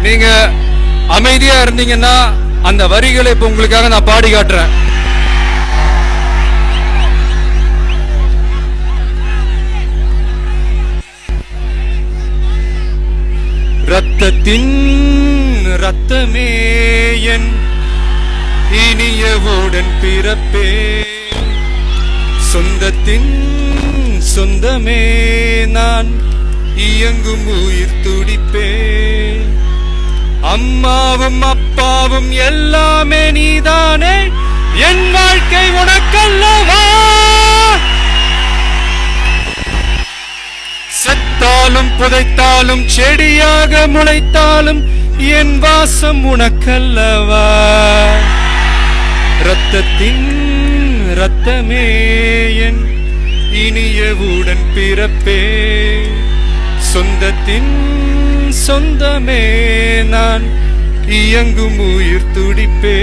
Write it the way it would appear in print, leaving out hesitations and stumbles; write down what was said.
நீங்க அமைதியா இருந்தீங்கன்னா அந்த வரிகளை இப்ப உங்களுக்காக நான் பாடி காட்டுறேன். ரத்தத்தின் ரத்தமே என் இனியவுடன் பிறப்பே, சொந்தத்தின் சொந்தமே நான் இயங்கும் உயிர் துடிப்பே, அம்மாவும் அப்பாவும் எல்லாமே நீதானே, என் வாழ்க்கை உனக்கல்லவா, செத்தாலும் புதைத்தாலும் செடியாக முளைத்தாலும் என் வாசம் உனக்கல்லவா, ரத்தத்தின் ரத்தமே என் இனியவுடன் பிறப்பே, சொந்தத்தின் சொந்தமே நான் இயங்கும் உயிர் துடிப்பே.